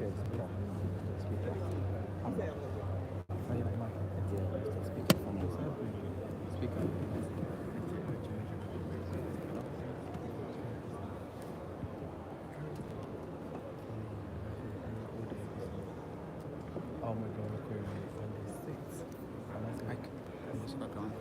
Oh my God, okay, NDC. I'm just not going.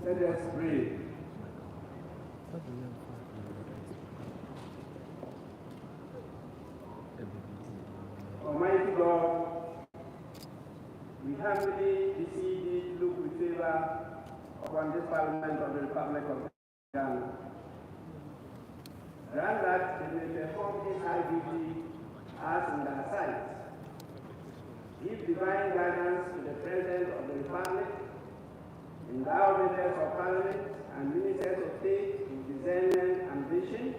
Let us pray. Almighty God, we humbly beseech thee to look with favor upon this Parliament of the Republic of Ghana. Grant that it may perform its high duty as in thy sight. Give divine guidance to the President of the Republic, endow members of Parliament and ministers of state with discernment and vision,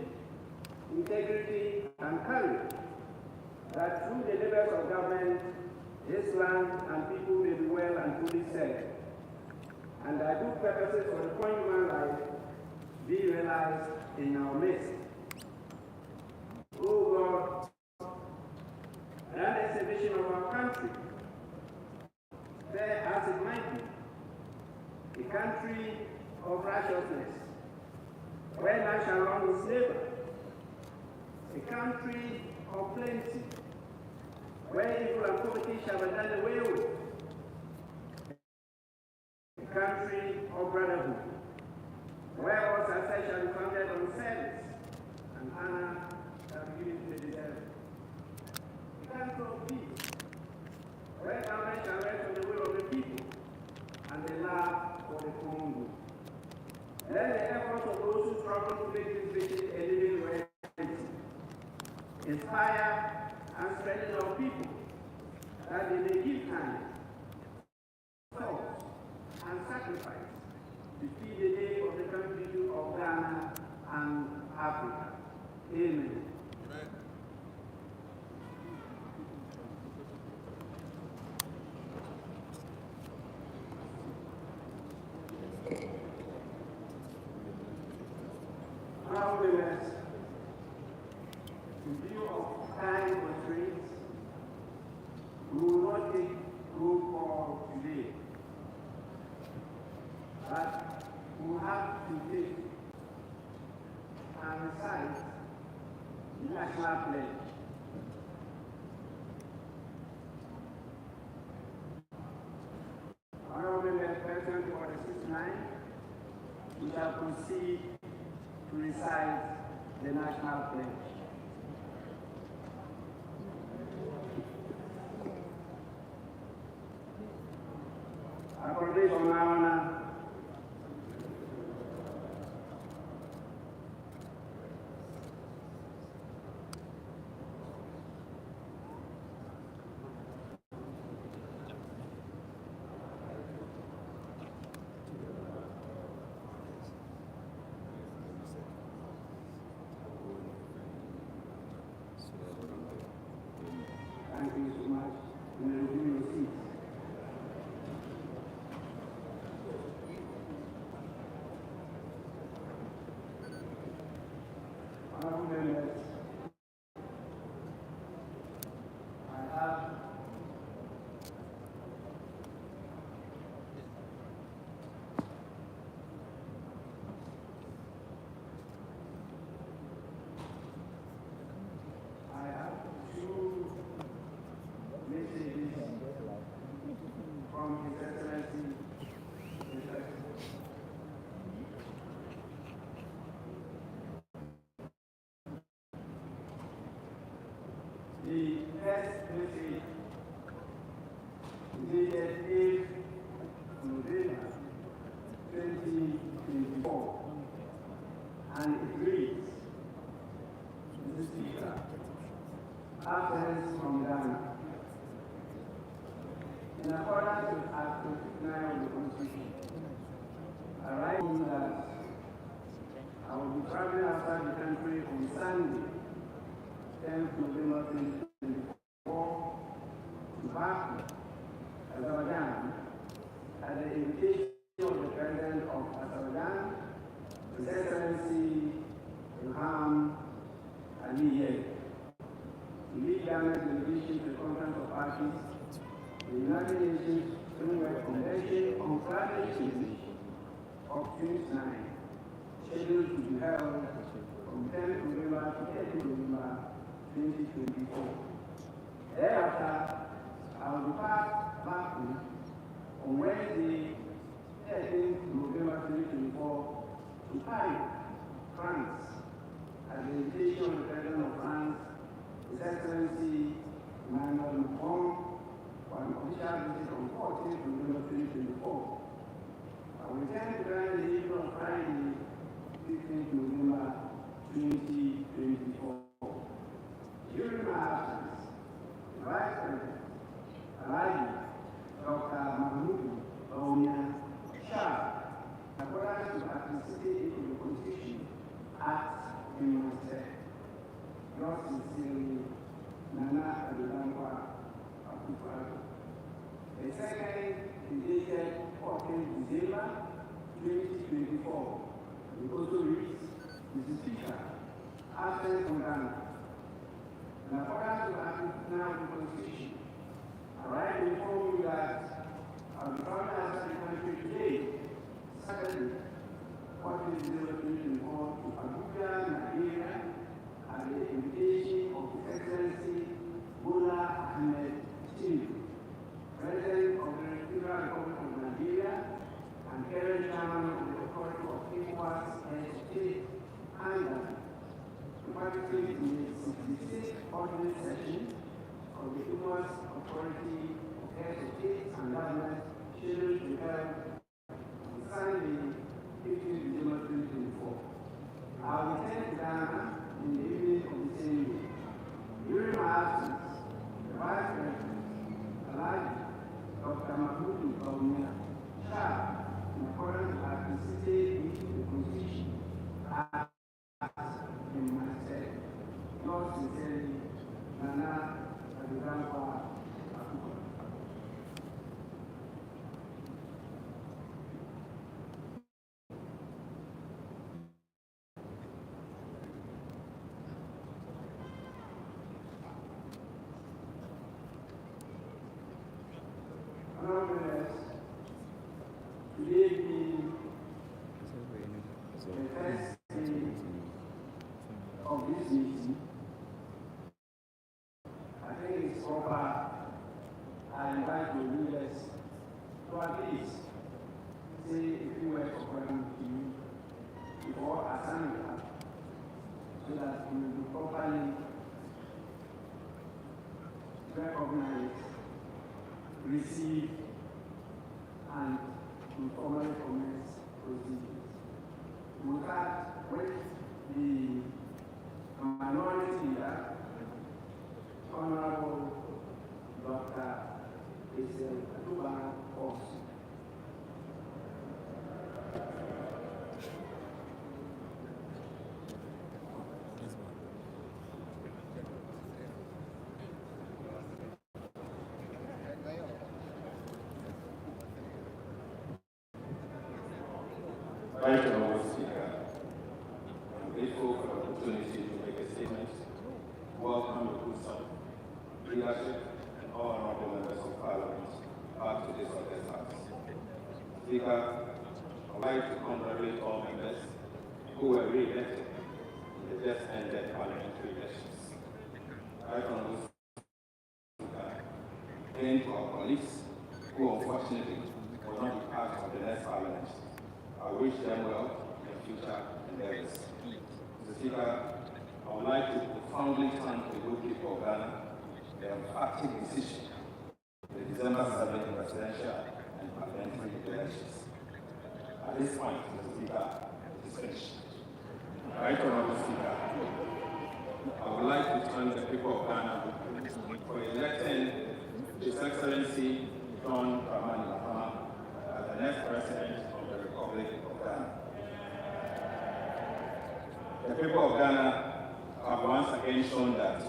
integrity and courage, that through the labors of government, this land and people may be well and fully served, and thy good purposes for the common human life be realized in our midst. O God, grant us a vision of our country, fair as it might be, a country of righteousness, where none shall run with labor, a country of plenty, where evil and poverty shall be done away with, a country of brotherhood, where all success shall be founded on service and honor shall be given to the deserving, a country of peace, where government shall rest on the will of the people and the love for the common good. Let the efforts of those who struggle to make this vision a living reality inspire and strengthen our people, that they may give time, thought, and sacrifice to see the day of the contribution of Ghana and Africa. Amen. However, in view of time constraints, we will not take roll call today, but we will have to take and recite the national pledge. Honorable members present for the 6-9, we shall proceed to recite the national pledge. According to my honor, thank you so much. You may resume your seats. Honorable members, I have two messages from His Excellency, the first message is dated 8 November 2020. and it reads, Mr. Speaker, absence from Ghana. In accordance with Article 59 of the Constitution, I write that I will be traveling outside the country on Sunday, 10th November 2024, to Bagbin, Alban, at the invitation of the President of Alban, His Excellency Rt.Hon to lead Ghana's delegation to the Conference of Parties, the United Nations Framework Convention on Climate Change of 29, scheduled to be held from 10th November to 30th November 2024. Thereafter, I will depart back on Wednesday, 13th November 2024, to Paris, France, at the invitation of the President of France, His Excellency Rt.Hon, for an official visit on 14th November 2024. I will return to Ghana the evening of Friday, 15th November 2024. During my absence, the Vice President, Dr. according to Article 68 of the Constitution, acts in myself. Yours sincerely, Nana Akufo-Addo. The second is dated 14th December 2024. It also reads, Mr. Speaker, absent from Ghana. In accordance with Article 59 of the Constitution, I write to inform you that I will be traveling outside the country today, Saturday, 14th December 2024, to Abuja, Nigeria, at the invitation of His Excellency Bola Ahmed Tinubu, President of the Federal Republic of Nigeria and current Chairman of the Authority of ECOWAS and State and to participate in the 66th ordinary session of the ECOWAS Authority of Heads of States and Governments scheduled to be held on Sunday, 15th December 2024. I will return to Ghana in the evening of the same day. During my absence, the Vice President, Dr. in accordance with Article 68 of the Constitution, acts in myself. Yours sincerely, Nana Akufo-Addo. Today being the first day of this meeting, I think it's proper I invite the leaders to at least say a few words of welcome to you before I sign it up, so that we will be properly recognize, receive, and to formally commence proceedings. We start with the minority leader, Honorable Dr. Alban. Right, Honorable Speaker, I'm grateful for the opportunity to make a statement. Welcome the good self, leadership, and all honorable members of Parliament back to this august house. Speaker, I would like to congratulate all members who were re-elected in the just ended parliamentary elections. Right, Honorable Speaker, again to our colleagues who unfortunately will not be part of the next parliament, I wish them well in their future endeavors. Mr. Speaker, I would like to profoundly thank the good people of Ghana for their active decision in the December 7th presidential and parliamentary elections. At this point, Mr. Speaker, it is finished. Right, Honorable Speaker, I would like to thank the people of Ghana for electing His Excellency John Dramani Mahama as the next President of the Republic of Ghana. The people of Ghana have once again shown that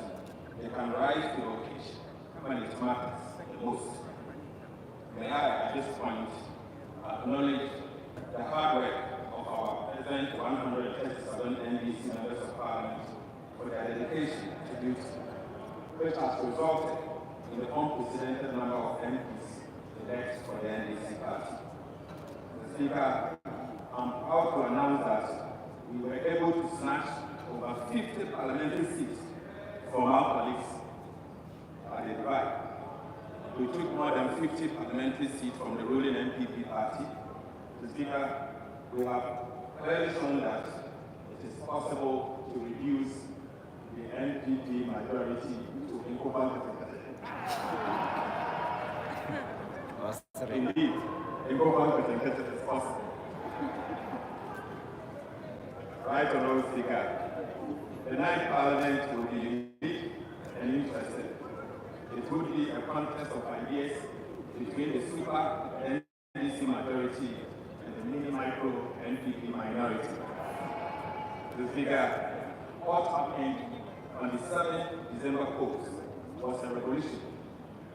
they can rise to the occasion when it matters the most. May I, at this point, acknowledge the hard work of our present 137 NDC members of Parliament for their dedication to duty, which has resulted in the unprecedented number of MPs elected for the NDC party. Mr. Speaker, I'm proud to announce that we were able to snatch over 50 parliamentary seats from our colleagues at the divide. We took more than 50 parliamentary seats from the ruling NPP party. Mr. Speaker, we have clearly shown that it is possible to reduce the NPP majority to incumbent. Indeed, incumbent is possible. Right, Honorable Speaker, the ninth Parliament will be unique and interesting. It would be a contest of ideas between the super NDC majority and the mini-micro NPP minority. The Speaker, what happened on the 7th December polls was a revolution,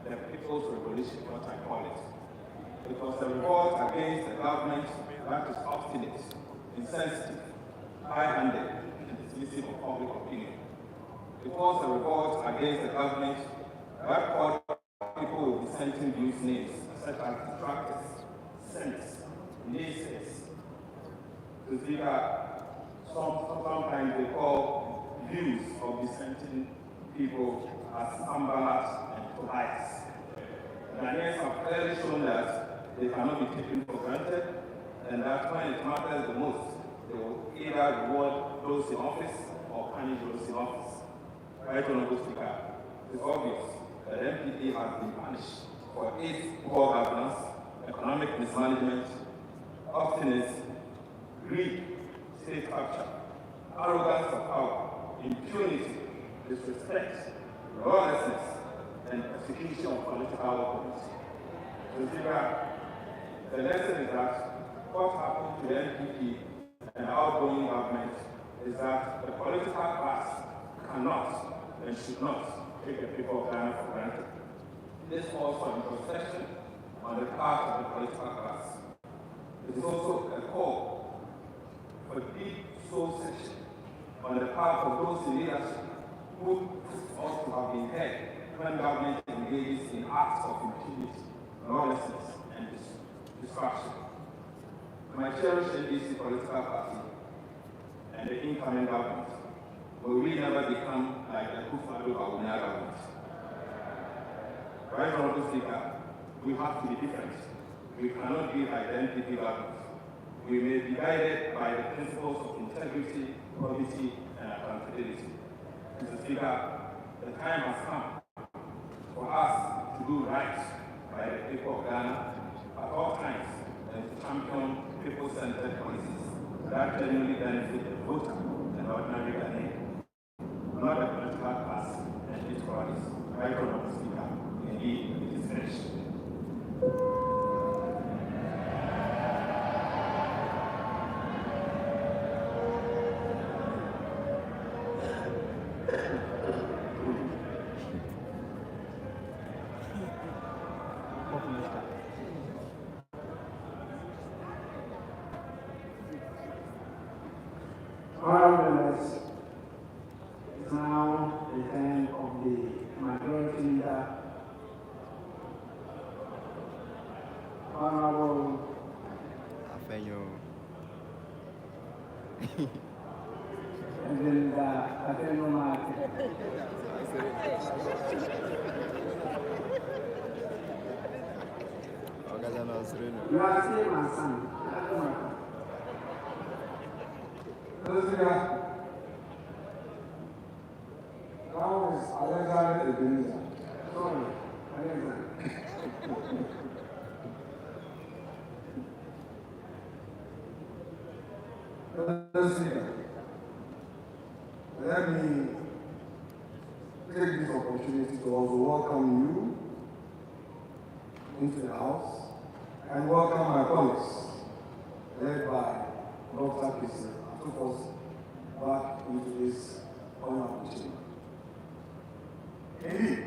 the people's revolution, what I call it. It was a revolt against the government that is obstinate, insensitive, high-handed, and dismissive of public opinion. It was a revolt against the government that called people with dissenting views names, such as detractors, cynics, naysayers. The Speaker, sometimes they call views of dissenting people as Ambalat and Tobias. Ghanaians have clearly shown that they cannot be taken for granted, and that when it matters the most, they will either reward those in office or punish those in office. Right, Honorable Speaker, it's obvious that NPP has been punished for its poor governance, economic mismanagement, obstinacy, greed, state capture, arrogance of power, impunity, disrespect, lawlessness, and persecution of political opponents. So, Speaker, the lesson is that what happened to the NPP and the outgoing government is that the political class cannot and should not take the people of Ghana for granted. This calls for introspection on the part of the political class. It is also a call for deep soul searching on the part of those in leadership who ought to have been heard when government engages in acts of impunity, lawlessness, and destruction. My cherished NDC political party and the incoming government will we never become like the Kufado Bawumia government. Right, Honorable Speaker, we have to be different. We cannot be like the NPP government. We may be guided by the principles of integrity, probity, and accountability. Mr. Speaker, the time has come for us to do right by the people of Ghana at all times and to champion people-centered policies that genuinely benefit the voter and ordinary Ghanaian, not the political class and its bodies. Right, Honorable Speaker, indeed, it is finished. Honorables, it's now the turn of the majority leader, Honorable and then the Ateno Market. You are still my son. Now is Alexander Ebenezer. Sorry, Alexander. President, opportunity to also welcome you into the House and welcome my colleagues, led by Dr. Kisi, who took us back into this honorable chamber. Indeed,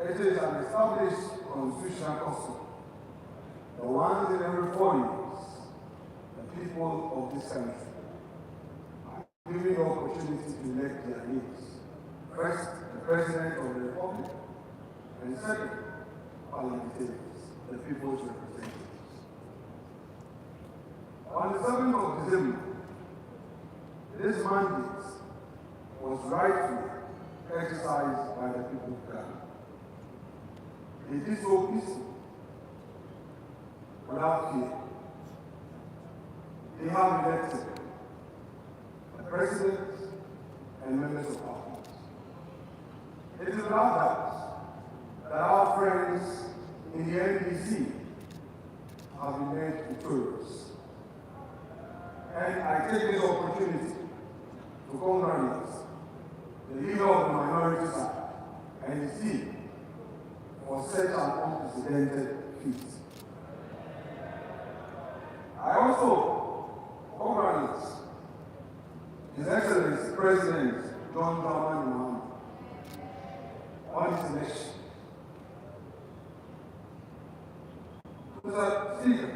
it is an established constitutional custom. The ones in every 4 years, the people of this country are given the opportunity to elect their leaders. First, the President of the Republic, and second, parliamentarians, the people's representatives. On the 7th of December, this mandate was rightfully exercised by the people of Ghana. They did so peacefully, without fear. They have elected the President and members of Parliament. It is without doubt that our friends in the NDC have been made victorious. And I take this opportunity to congratulate the leader of the minority side and his team for such an unprecedented feat. I also congratulate His Excellency President John Dramani Mahama on his election. Mr. Speaker,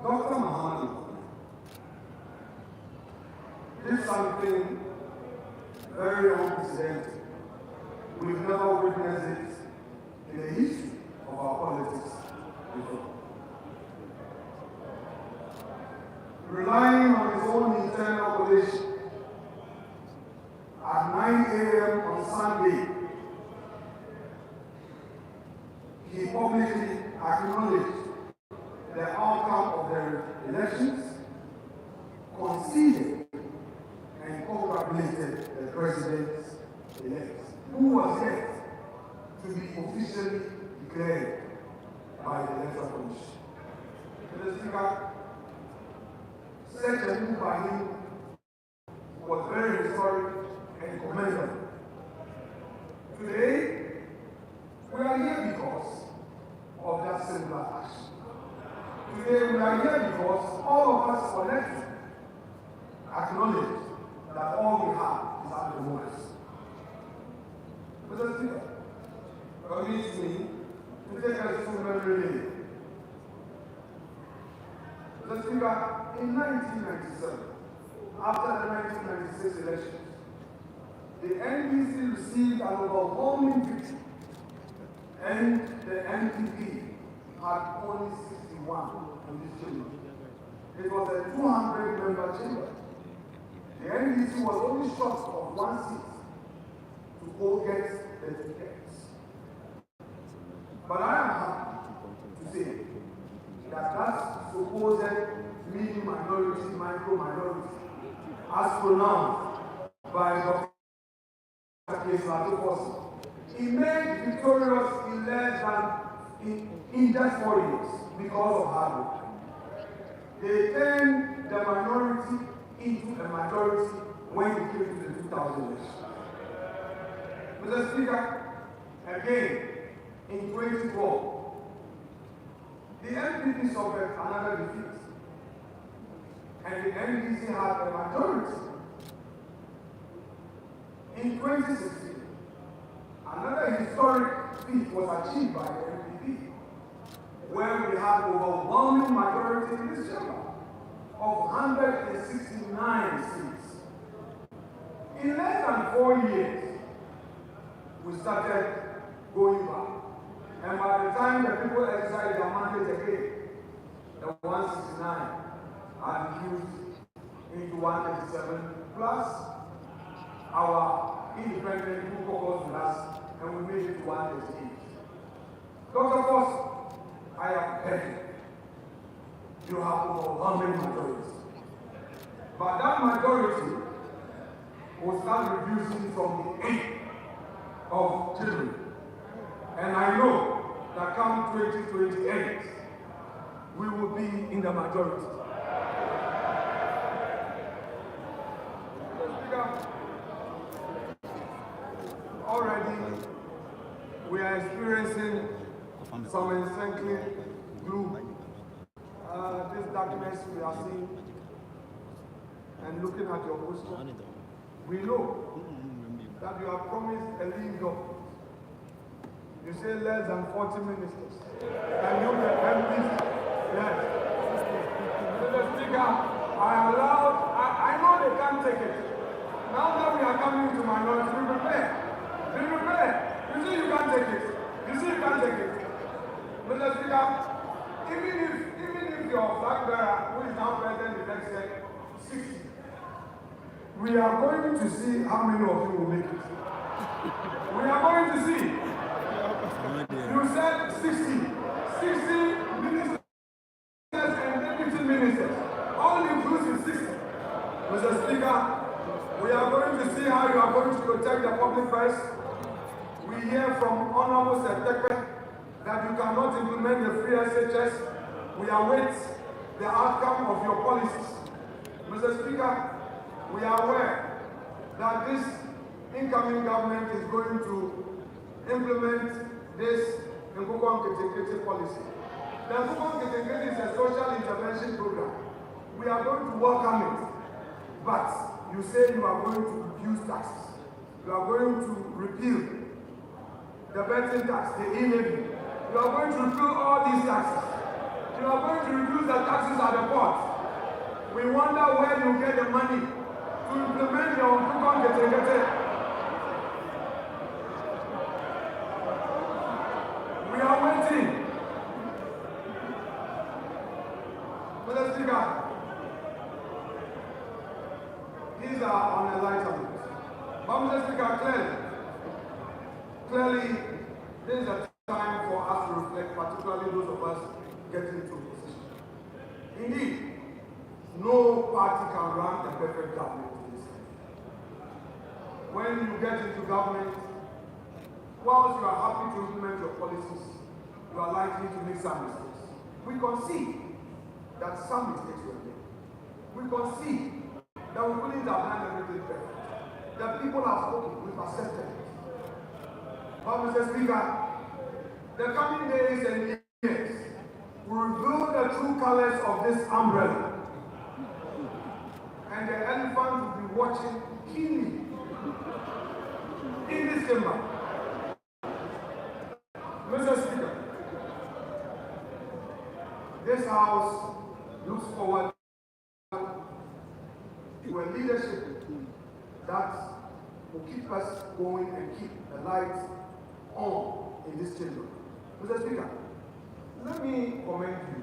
Dr. Mahama did something very unprecedented. We've never witnessed it in the history of our politics before. Relying on his own internal coalition, at 9 a.m. on Sunday, he publicly acknowledged the outcome of the elections, conceded and congratulated the president-elect, who was yet to be officially declared by the Electoral Commission. Mr. Speaker, such a move by him was very historic and commendable. Today, we are here because of that similar action. Today, we are here because all of us collectively acknowledge that all we have is our democracy. Mr. Speaker, permit me to take us to memory lane. Mr. Speaker, in 1997, after the 1996 elections, the NDC received an overwhelming victory, and the NPP had only 61 in this chamber. It was a 200-member chamber. The NDC was only short of 1 seat to go get the tickets. But I am happy to say that that supposed medium minority, micro minority, as pronounced by Dr. Kisi, emerged victorious in less than in just 4 years because of hard work. They turned the minority into a majority when it came to the 2000 election. Mr. Speaker, again, in 2012, the NPP suffered another defeat, and the NDC had a majority. In 2016, another historic feat was achieved by the NPP, where we had overwhelming majority in this chamber of 169 seats. In less than 4 years, we started going back. And by the time the people exercised their mandate again, the 169 had reduced into 187, plus our independent who caucused with us, and we made it to 138. Dr. Foss, I am begging. You have overwhelming majority. But that majority will start reducing from the 8th of January. And I know that come 2028, we will be in the majority. Mr. Speaker, experiencing some insanely gloom. This darkness we are seeing and looking at your poster, we know that you have promised a lean government. You say less than 40 ministers. And you the MPs, yes. Mr. Speaker, I know they can't take it. Now that we are coming to minority, be prepared. Be prepared. You see you can't take it. You see you can't take it. Mr. Speaker, even if your flag bearer, who is now president the next year, 60, we are going to see how many of you will make it. We are going to see. You said 60 ministers and deputy ministers, all inclusive 60. Mr. Speaker, we are going to see how you are going to protect the public purse. We hear from Honorable Secretary that you cannot implement the free SHS. We await the outcome of your policies. Mr. Speaker, we are aware that this incoming government is going to implement this Nkukwan policy. The Nkukwan is a social intervention program. We are going to welcome it, but you say you are going to reduce taxes. You are going to repeal the betting tax, the e-levy. You are going to repeal all these taxes. You are going to reduce the taxes at the port. We wonder where you get the money to implement your Nkukwan. We are waiting. Mr. Speaker, these are on a lighter note. But Mr. Speaker, clearly, this is a time for us to reflect, particularly those of us getting into position. Indeed, no party can run a perfect government in this country. When you get into government, whilst you are happy to implement your policies, you are likely to make some mistakes. We concede that some mistakes were made. We concede that we couldn't have done everything perfect. The people have spoken, we've accepted it. But Mr. Speaker, the coming days and years will reveal the true colors of this umbrella. And the elephant will be watching keenly in this chamber. Mr. Speaker, this House looks forward to a leadership that will keep us going and keep the lights on in this chamber. Mr. Speaker, let me commend you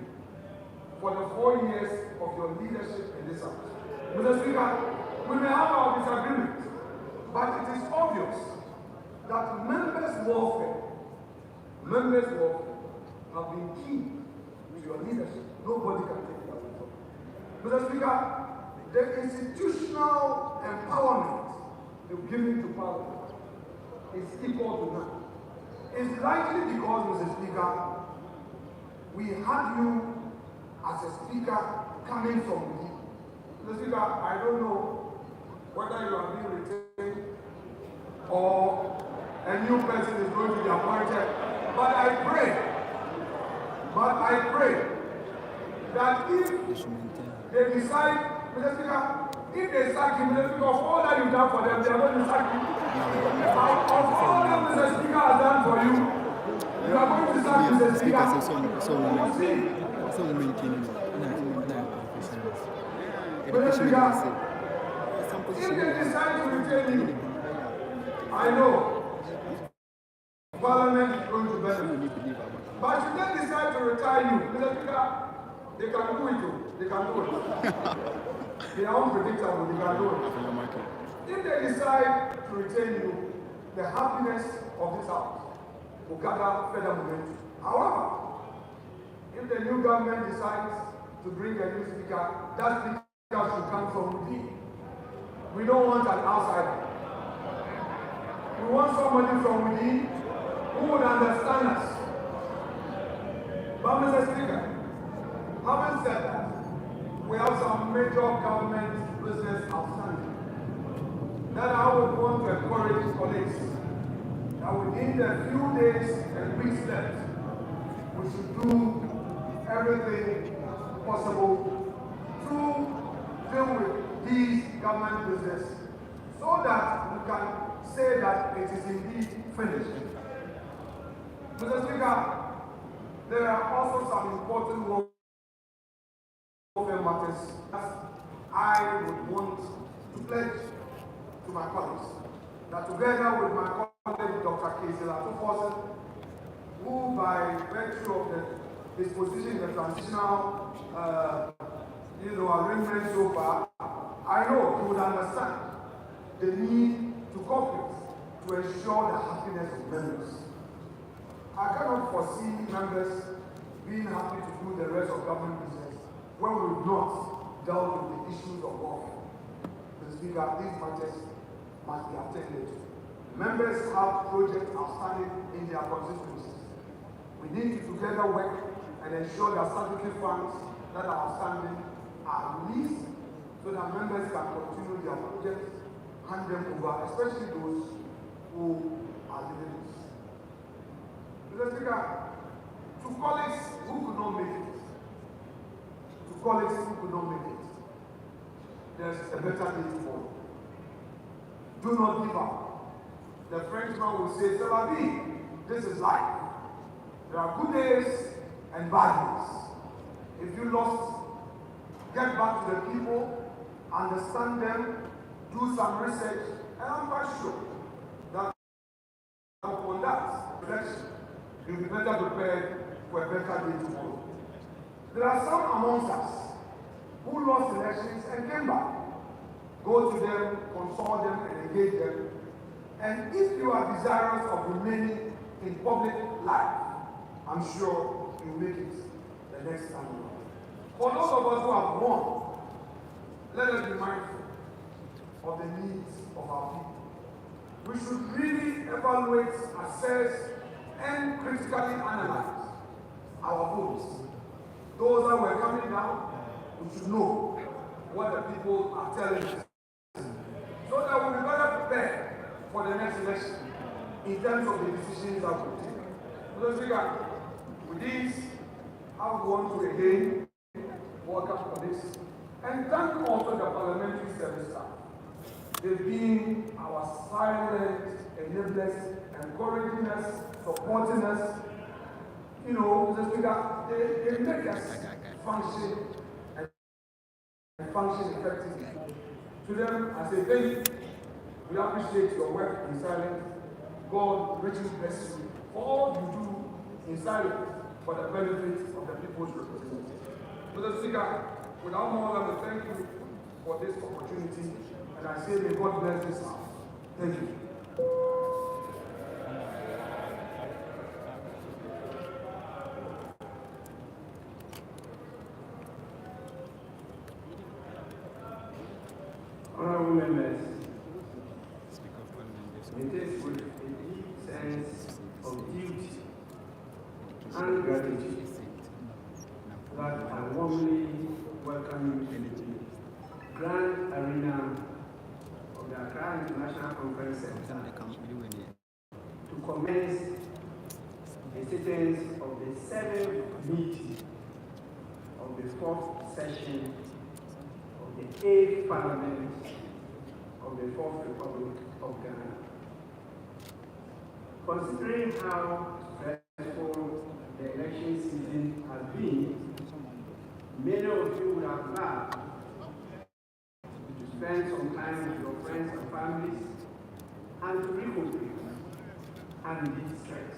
for the 4 years of your leadership in this House. Mr. Speaker, we may have our disagreements, but it is obvious that members' warfare have been key to your leadership. Nobody can take it away from you. Mr. Speaker, the institutional empowerment you've given to Parliament is equal to none. It's likely because, Mr. Speaker, we had you as a speaker coming from within. Mr. Speaker, I don't know whether you are being retained or a new person is going to be appointed. But I pray that if they decide, Mr. Speaker, if they sack him, Mr. Speaker, of all that you've done for them, they are going to sack him. Of all that Mr. Speaker has done for you, you are going to sack Mr. Speaker. If they decide to retain you, I know Parliament is going to benefit. But if they decide to retire you, Mr. Speaker, they can do it too. They can do it. They are unpredictable, they can do it. If they decide to retain you, the happiness of this House will gather further momentum. However, if the new government decides to bring a new speaker, that speaker should come from within. We don't want an outsider. We want somebody from within who would understand us. But Mr. Speaker, having said that, we have some major government business outstanding that I would want to encourage colleagues that within the few days and weeks left, we should do everything possible to deal with these government business so that we can say that it is indeed finished. Mr. Speaker, there are also some important welfare matters I would want to pledge to my colleagues that together with my colleague Dr. Rt.Hon, who by virtue of his position in the transitional arrangement so far, I know he would understand the need to cooperate to ensure the happiness of members. I cannot foresee members being happy to do the rest of government business when we've not dealt with the issues of welfare. Mr. Speaker, these matters must be attended to. Members have projects outstanding in their constituencies. We need to together work and ensure that statutory funds that are outstanding are released so that members can continue their projects, hand them over, especially those who are living this. Mr. Speaker, to colleagues who could not make it, there's a better day tomorrow. Do not give up. The Frenchman will say, "C'est la vie." This is life. There are good days and bad days. If you lost, get back to the people, understand them, do some research, and I'm quite sure that upon that election, you'll be better prepared for a better day tomorrow. There are some amongst us who lost elections and came back. Go to them, consult them, and engage them. And if you are desirous of remaining in public life, I'm sure you'll make it the next time around. For those of us who have won, let us be mindful of the needs of our people. We should really evaluate, assess, and critically analyze our votes. Those that were coming down, we should know what the people are telling us, so that we'll be better prepared for the next election in terms of the decisions that we take. Mr. Speaker, with this, I would want to again welcome for this and thank also the parliamentary service staff. They've been our silent enablers, encouraging us, supporting us. You know, Mr. Speaker, they make us function and function effectively. To them, I say thank you. We appreciate your work in silence. God richly bless you for all you do in silence for the benefit of the people's representatives. Mr. Speaker, without more, I will thank you for this opportunity, and I say may God bless this house. Thank you. Honorable members, it is with a deep sense of duty and gratitude that I warmly welcome you to the grand arena of the Accra International Conference Center to commence the sittings of the 7th meeting of the 4th session of the 8th Parliament of the 4th Republic of Ghana. Considering how stressful the election season has been, many of you would have loved to spend some time with your friends and families and to recuperate and de-stress.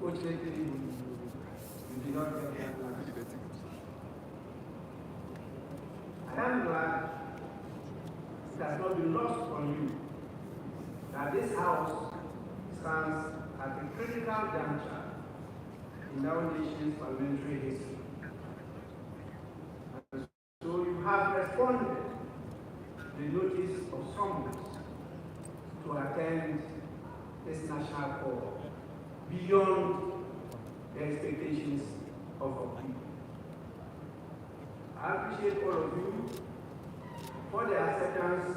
Fortunately, you did not get that lucky. I am glad it has not been lost on you that this house stands at a critical juncture in our nation's parliamentary history. And so you have responded to the notice of summons to attend this national call beyond the expectations of our people. I appreciate all of you for the acceptance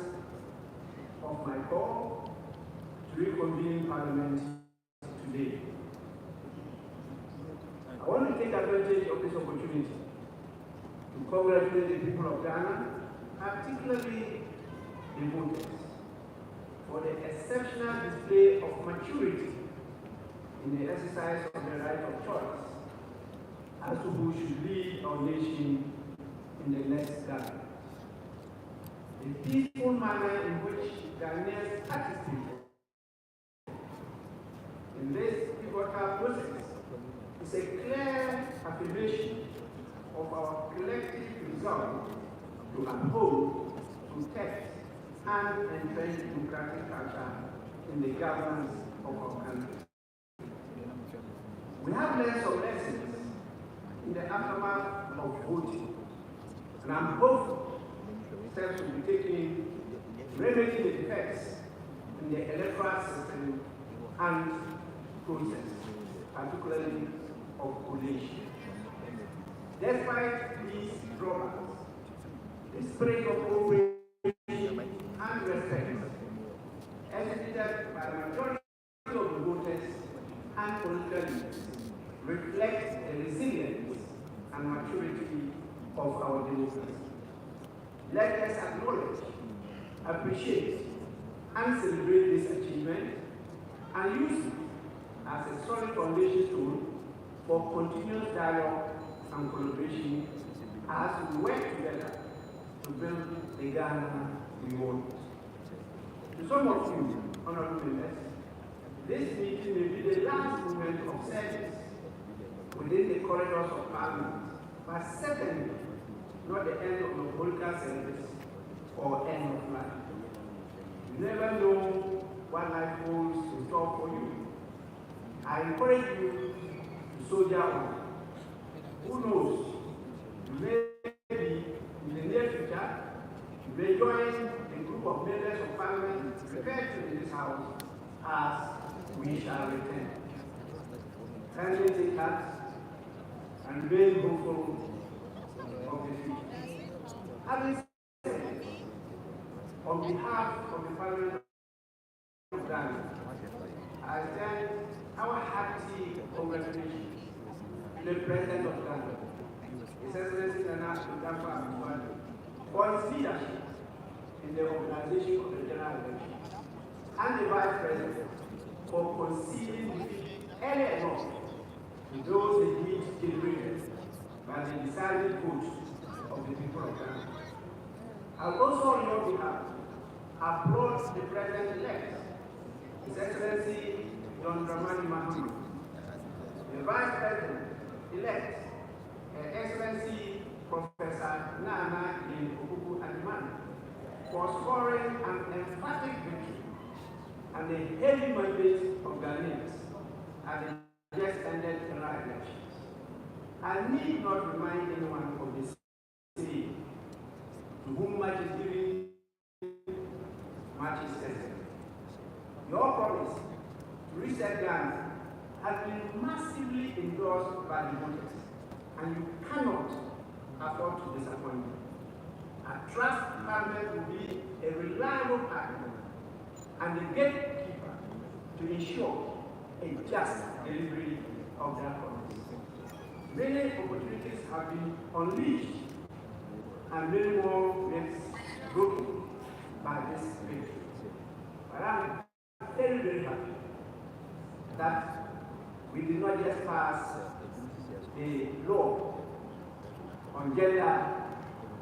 of my call to reconvene Parliament today. I want to take advantage of this opportunity to congratulate the people of Ghana, particularly the voters, for the exceptional display of maturity in the exercise of the right of choice as to who should lead our nation in the next Ghana. The peaceful manner in which Ghanaians participate in this pivotal process is a clear affirmation of our collective resolve to uphold, protect, and entrench democratic culture in the governance of our country. We have learned some lessons in the aftermath of voting, and I'm hopeful steps will be taken to remedy the defects in the electoral system and process, particularly of collation. Despite these drawbacks, the spirit of cooperation and respect exhibited by the majority of the voters and political leaders reflects the resilience and maturity of our democracy. Let us acknowledge, appreciate, and celebrate this achievement and use it as a solid foundation stone for continuous dialogue and collaboration as we work together to build the Ghana we want. To some of you, honorable members, this meeting may be the last moment of service within the corridors of Parliament, but certainly not the end of the political service or end of life. You never know what life holds in store for you. I encourage you to soldier on. Who knows? You may be in the near future, you may join a group of members of Parliament referred to in this House as we shall return. Kindly take heart and remain hopeful of the future. Having said this, on behalf of the Parliament of Ghana, I send our hearty congratulations to the President of Ghana, His Excellency Ghana, for his leadership in the organization of the general election, and the Vice President for conceding defeat early enough to those defeats generated by the decided vote of the people of Ghana. I also, on your behalf, applaud the President-elect, His Excellency John Dramani Mahama, the Vice President-elect, Her Excellency Professor Nana Okuku-Adimana, for scoring an emphatic victory and a heavy mandate of Ghanaians at the just ended general elections. I need not remind anyone of this saying, to whom much is given, much is expected. Your promise to reset Ghana has been massively endorsed by the voters, and you cannot afford to disappoint them. I trust Parliament will be a reliable partner and a gatekeeper to ensure a just delivery of that promise. Many opportunities have been unleashed and many more myths broken by this victory. But I'm very, very happy that we did not just pass a law on gender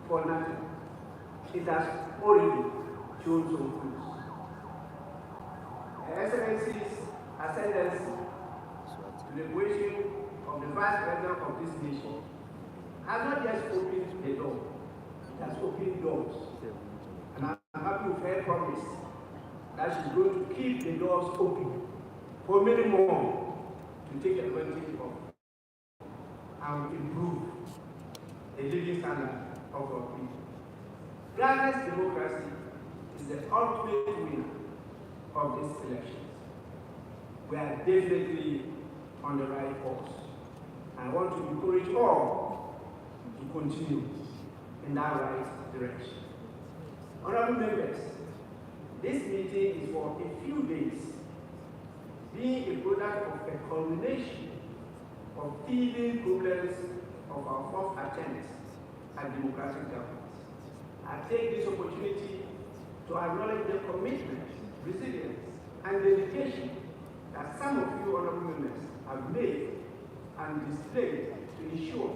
for nothing. It has already shown some fruits. Her Excellency's ascendance to the position of the Vice President of this nation has not just opened the door, it has opened doors. And I'm happy with her promise that she's going to keep the doors open for many more to take advantage of and improve the living standard of our people. Ghana's democracy is the ultimate winner of these elections. We are definitely on the right course. I want to encourage all to continue in that right direction. Honorable members, this meeting is for a few days being a product of a culmination of teething problems of our fourth attempt at democratic governance. I take this opportunity to acknowledge the commitment, resilience, and dedication that some of you honorable members have made and displayed to ensure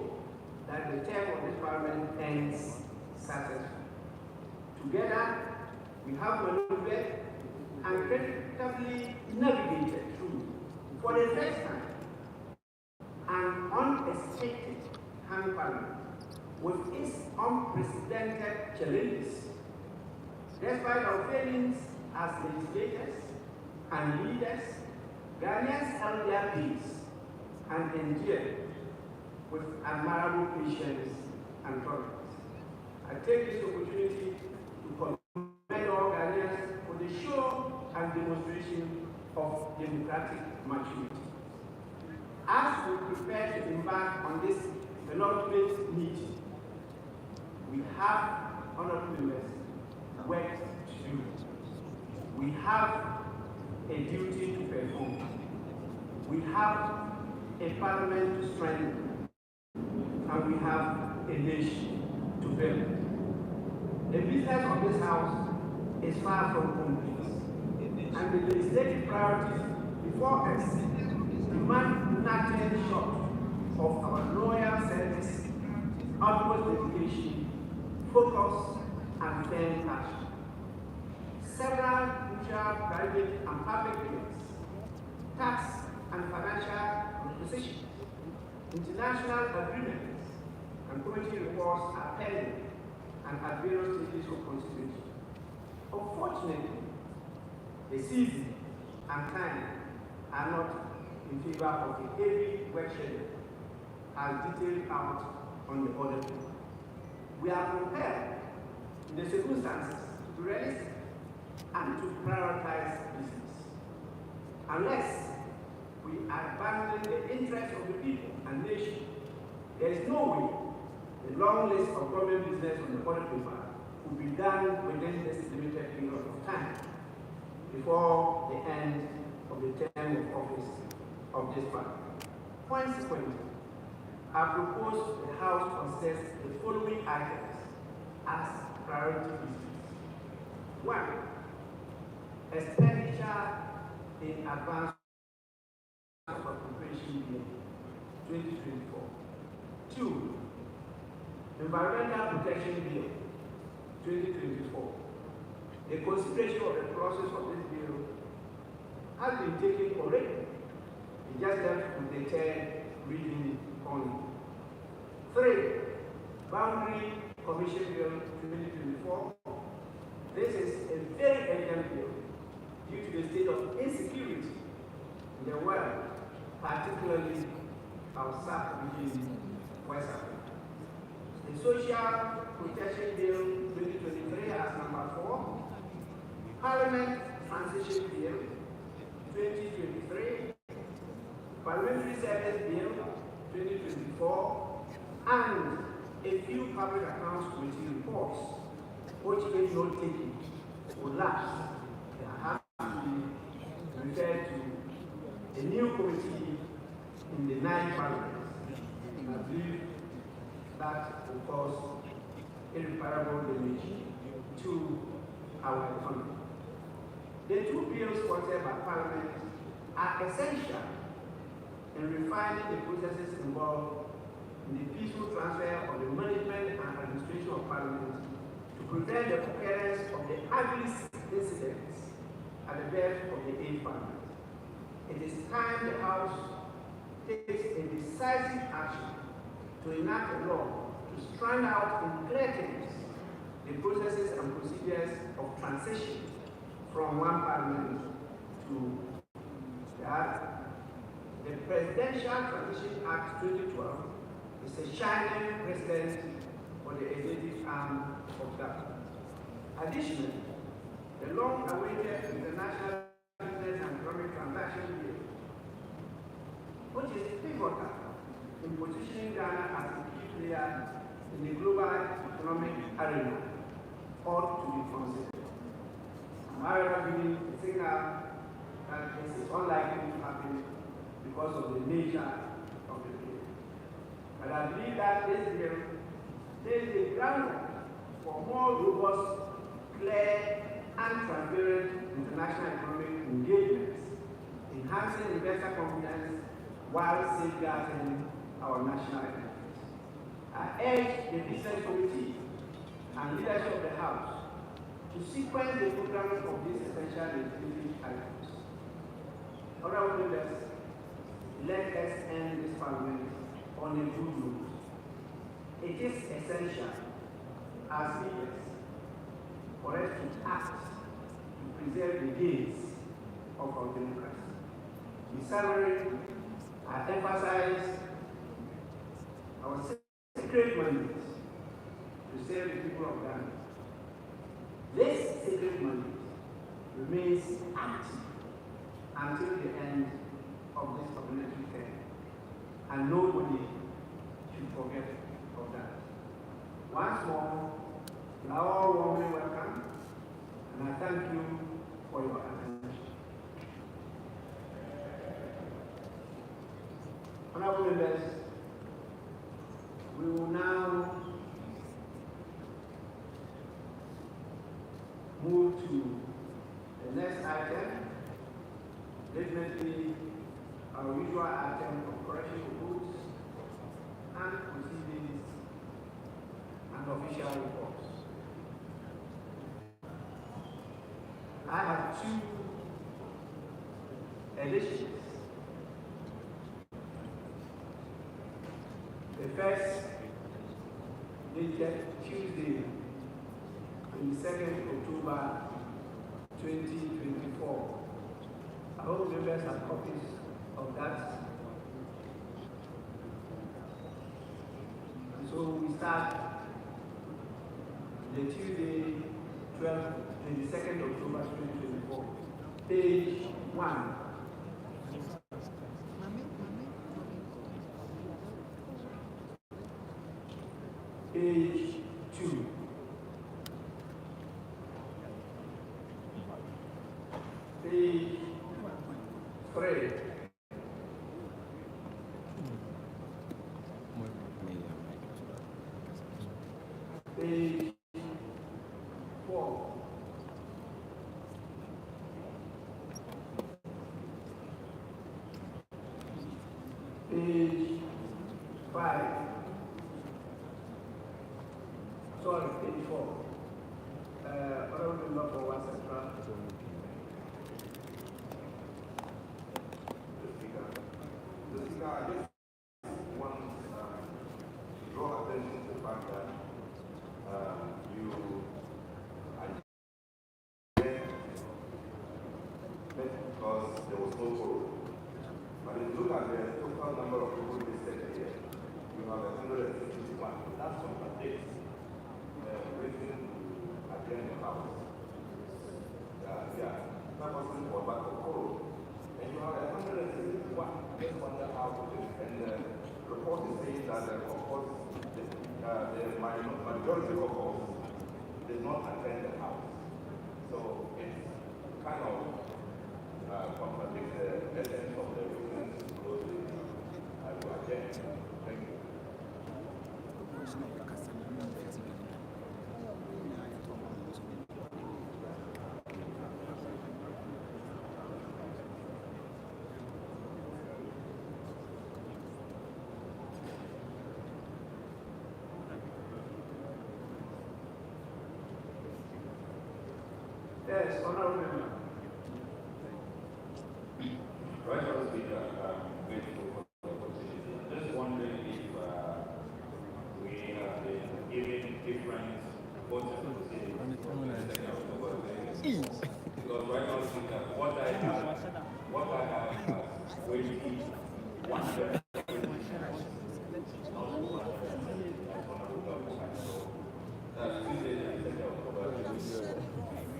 that the term of this parliament ends successfully. Together, we have maneuvered and creditably navigated through, for the first time, an unexpected hung parliament with its unprecedented challenges. Despite our failings as legislators and leaders, Ghanaians held their peace and endured with admirable patience and tolerance. I take this opportunity to commend all Ghanaians for the show and demonstration of democratic maturity. As we prepare to embark on this penultimate meeting, we have, honorable members, work to do. We have a duty to perform. We have a parliament to strengthen, and we have a nation to build. The business of this house is far from complete, and the legislative priorities before us demand nothing short of our loyal service, utmost dedication, focus, and firm action. Several crucial private and public bills, tax and financial propositions, international agreements, and committee reports are pending and at various stages of consideration. Unfortunately, the season and time are not in favor of a heavy work schedule as detailed out on the order book. We are compelled, in the circumstances, to rest and to prioritize business. Unless we abandon the interests of the people and nation, there is no way the long list of government business on the order paper will be done within this limited period of time before the end of the term of office of this parliament. Consequently, I propose the House consider the following items as priority business. 1. Expenditure in advance of appropriation bill 2024. 2. Environmental protection bill 2024. The consideration of the process of this bill has been taken already. It just left with the third reading only. 3. Boundary Commission Bill 2024. This is a very urgent bill due to the state of insecurity in the world, particularly our sub-region, West Africa. The Social Protection Bill 2023 as number 4. Parliament Transition Bill 2023. Parliamentary Service Bill 2024, and a few public accounts committee reports, which may not taken will lapse. They have to be referred to a new committee in the 9 parliaments. And I believe that will cause irreparable damage to our economy. The 2 bills sponsored by Parliament are essential in refining the processes involved in the peaceful transfer of the management and administration of Parliament to prevent the occurrence of the ugly incidents at the birth of the 8th Parliament. It is time the House takes a decisive action to enact a law to strand out in clear terms the processes and procedures of transition from one Parliament to the other. The Presidential Transition Act 2012 is a shining precedent for the executive arm of government. Additionally, the long-awaited International Business and Economic Transaction Bill, which is pivotal in positioning Ghana as a key player in the global economic arena, ought to be considered. I'm however giving a signal that this is unlikely to happen because of the nature of the bill. But I believe that this bill lays the groundwork for more robust, clear, and transparent international economic engagements, enhancing investor confidence while safeguarding our national interests. I urge the Business Committee and leadership of the House to sequence the program of these essential legislative items. Honorable members, let us end this parliament on a good note. It is essential as leaders for us to act to preserve the gains of our democracy. In summary, I emphasize our sacred mandate to serve the people of Ghana. This sacred mandate remains active until the end of this parliamentary term, and nobody should forget of that. Once more, you are all warmly welcome, and I thank you for your attention. Honorable members, we will now move to the next item, definitely our usual item of correction of goods and proceedings and official reports. I have two editions. The first dated Tuesday, 22nd October 2024. I hope members have copies of that. And so we start the Tuesday, 22nd October 2024, page 1. Page 2. Page 3. Page 4. Page 5. Sorry, page 4. Honorable member for one central. The speaker, I just want to draw attention to the fact that you because there was no quorum. But if you look at the total number of people listed here, you have 161. That's contradicts written agenda house. That wasn't for back of quorum. And you have 161. I just wonder how it is. And the report is saying that the majority of us did not attend the house. So it's kind of contradicts the essence of the reason to close the agenda. Thank you. Yes, honorable member. Right, Mr. Speaker, I'm grateful for the opportunity. Just wondering if we have been given different voting proceedings from the 2nd of October. Because right now, Speaker, what I have as 21. That's Tuesday, the 2nd of October.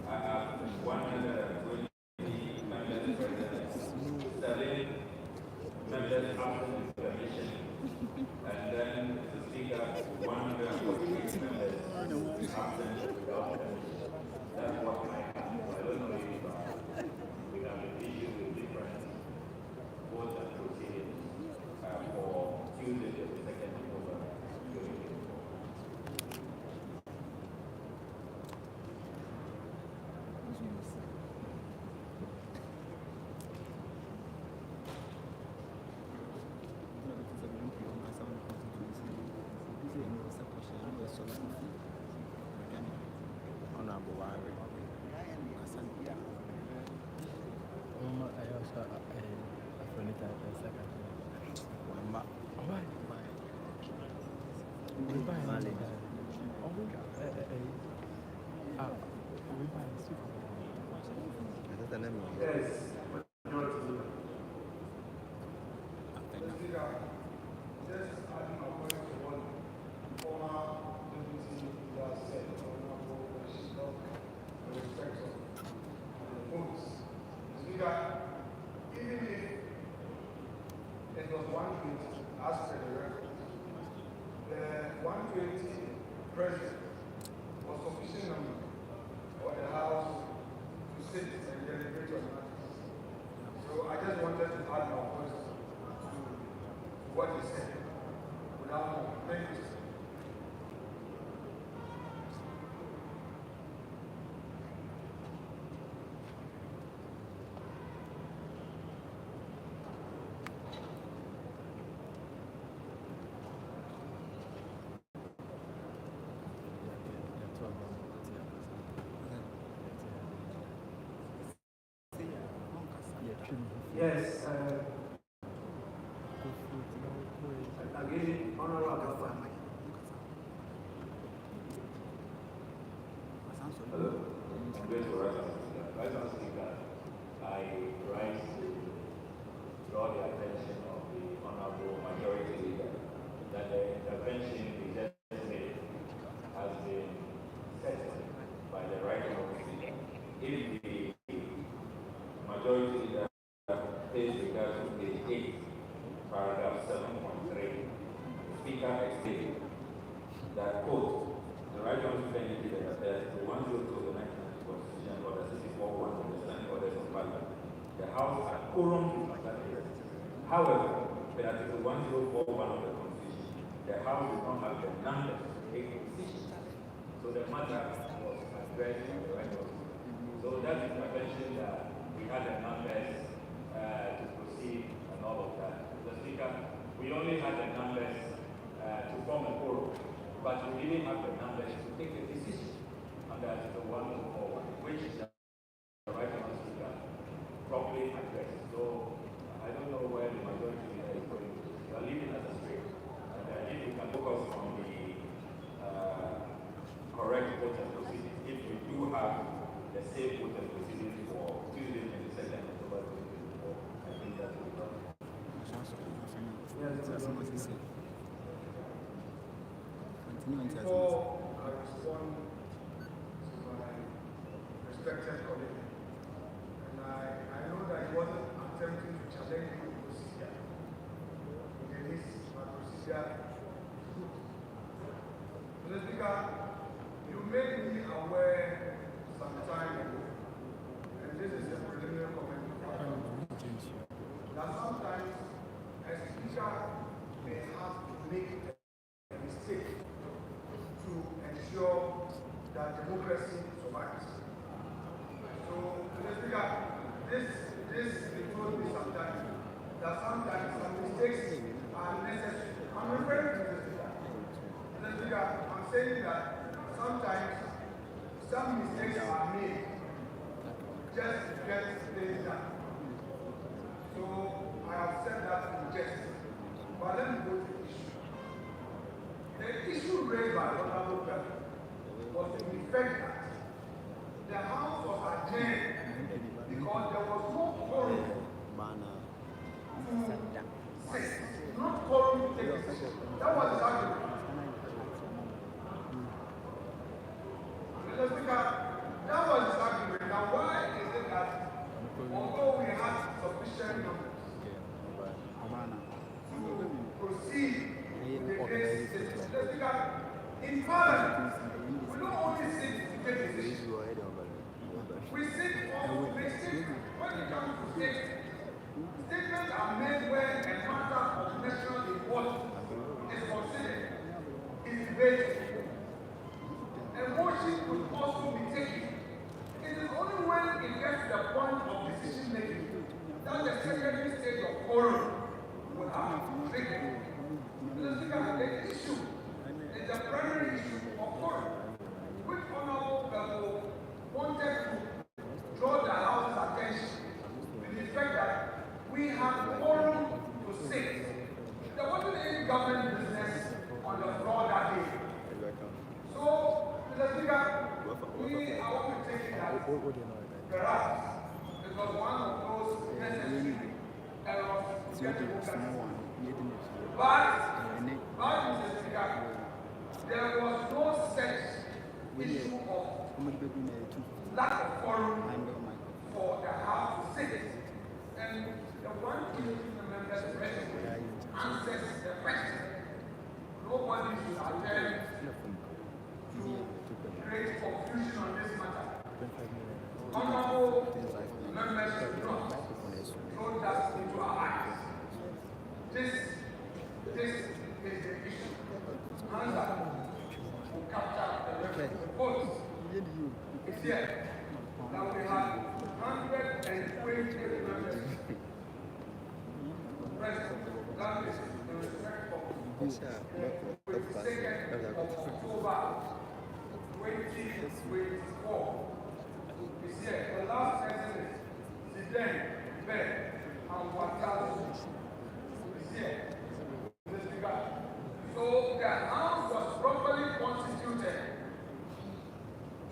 I have 120 members present, 7 members absent in commission, and then the speaker 148 members absent without permission. That's what I have. I don't know if we can issue Yes. Majority. Speaker, just adding my point to what former deputy leader said on the respect of the votes. Speaker, even if it was 120 as per the record, the 120 president was sufficient number for the House to sit and deliberate on matters. So I just wanted to add my voice to what he said without more. Thank you, sir. Yes, again, Honorable Alban. Hello. I'm going to Right-Hon Speaker, I rise to draw the attention of the Honorable Majority Leader that the intervention he just made has been set by the Right-Hon Speaker. If the Majority Leader pays regard to page 8, paragraph 7.3, the Speaker explained that, quote, the Right-Hon Speaker indicated that the 102 of the 1990 Constitution or the 64.1 of the Standing Orders of Parliament, the House had quorum to that case. However, per Article 1041 of the Constitution, the House did not have the numbers to take a decision. So the matter was addressed by the Right-Hon. So that intervention that we had the numbers to proceed and all of that. The Speaker, we only had the numbers to form a quorum, but we didn't have the numbers to take a decision under Article 104, which the Right-Hon Speaker properly addressed. So I don't know where the majority leader is going to. We are leaving as a straight. And if we can focus on the correct vote and proceedings, if we do have the same vote and proceedings for Tuesday, 22nd October 2024, I think that will be done. Before I respond to my respected colleague, and I know that he wasn't attempting to challenge the procedure. Against my procedure. Mr. Speaker, you made me aware some time ago, and this is a preliminary comment, that sometimes a speaker may have to make a mistake to ensure that democracy survives. So, Mr. Speaker, this told me sometimes that sometimes some mistakes are necessary. I'm referring to Mr. Speaker. Mr. Speaker, I'm saying that sometimes some mistakes are made just to get things done. So I have said that in jest. But let me go to the issue. The issue raised by Honorable President was the effect that the House was adjourned because there was no quorum to sit, not quorum to take decision. That was his argument. Mr. Speaker, that was his argument. Now why is it that although we had sufficient numbers to proceed with the case, Mr. Speaker, in Parliament, we don't only sit to take decisions. We sit also to make statements. When it comes to statements, statements are made when a matter of national importance is considered, is debated. A motion could also be taken. It is only when it gets to the point of decision making that the secretary It was one of those necessary errors to get the book. But, Mr. Speaker, there was no such issue of lack of forum for the House to sit. And the one committee member's question answers the question. Nobody should attempt to create confusion on this matter. Honorable members should not throw dust into our eyes. This is the issue. Answer will capture the referendum votes. It's here that we have 120 members present. That is the respect of the 22nd of October 2024. It's here. The last person is Zidane, Ben, and Watalu. It's here. So the House was properly constituted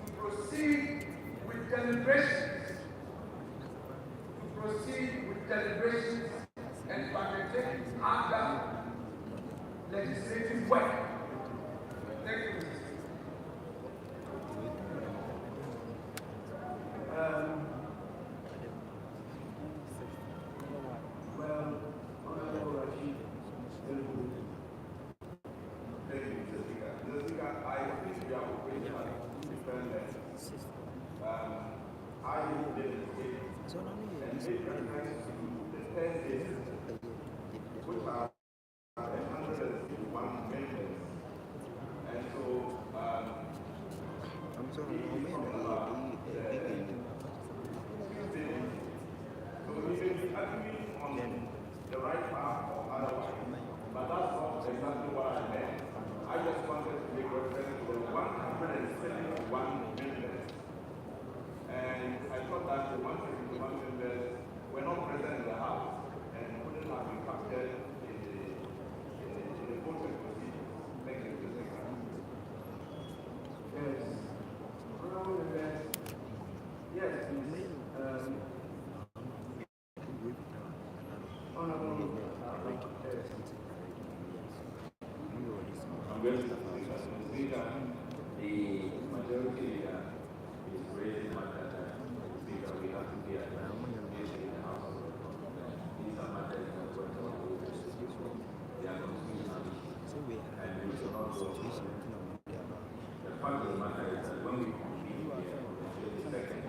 to proceed with deliberations, and undertake other legislative work. Thank you, Mr. Well, Honorable Rashid, thank you, Mr. Speaker. Mr. Speaker, I think we are operating at different levels. I did a state and made reference to the 10 days, which are 161 members. And so, so we may be agreeing on the right path or otherwise, but that's not exactly what I meant. I just wanted to make reference to the 171 members. And I thought that the 171 members were not present in the House and wouldn't have been captured in the voting procedures. Thank you, Mr. Speaker. Yes. Honorable members, yes, please. Honorable I'm going to Speaker, the majority leader is raising matters that Speaker we have to be at in the House of these are matters that were not they are constitutional issues and we should not go the fact of the matter is that when we convene here on the 22nd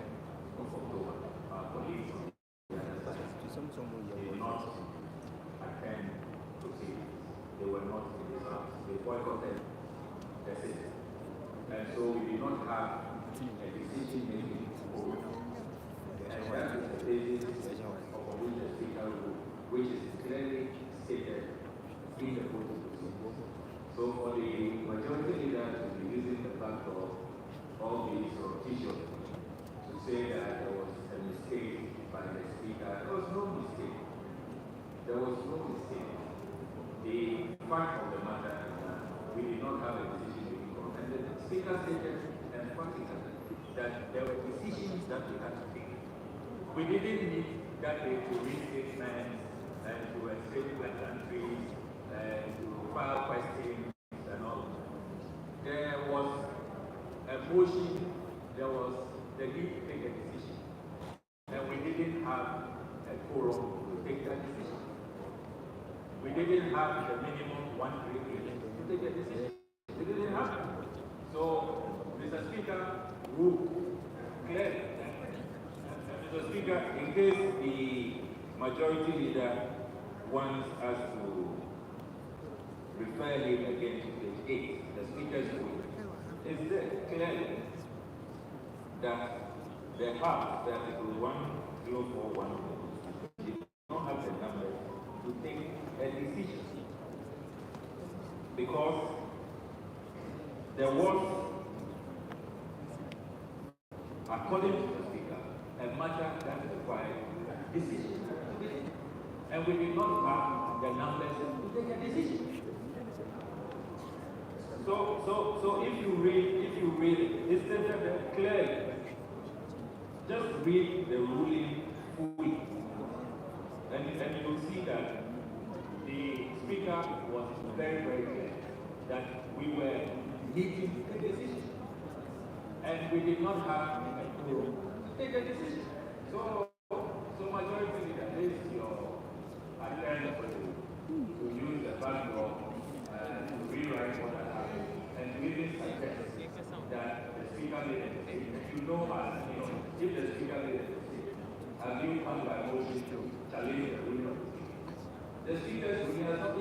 of October, our colleagues on the other side did not attend proceedings. They were not in this house. They boycotted the system. And so we did not have a decision-making vote. And that is the basis of which the Speaker rule, which is clearly stated in the voting procedure. So for the majority leader to be using the backdrop of the surreptitious to say that there was a mistake by the Speaker, there was no mistake. There was no mistake. The fact of the matter is that we did not have a decision-making vote. And the Speaker stated emphatically that there were decisions that we had to take. We didn't need that day to read statements and to escape pleasantries and to file questions and all. There was a motion, there was the need to take a decision. And we didn't have a quorum to take that decision. We didn't have the minimum 138 to take a decision. We didn't have it. So, Mr. Speaker, rule clearly. Mr. Speaker, in case the majority leader wants us to refer him again to page 8, the Speaker's rule, is there clearly that the House, the Article 104(1) did not have the number to take a decision because there was, according to the Speaker, a matter that required decision. And we did not have the numbers to take a decision. So if you read it stated clearly just read the ruling fully, and you'll see that the Speaker was very, very clear that we were meeting a decision, and we did not have a quorum to take a decision. So majority leader, this is your attempt to use the backdrop to rewrite what has happened, and really suggest that the Speaker made a mistake. You know, if the Speaker made a mistake, have you come by motion to challenge the ruling of the Speaker? The Speaker's ruling has not been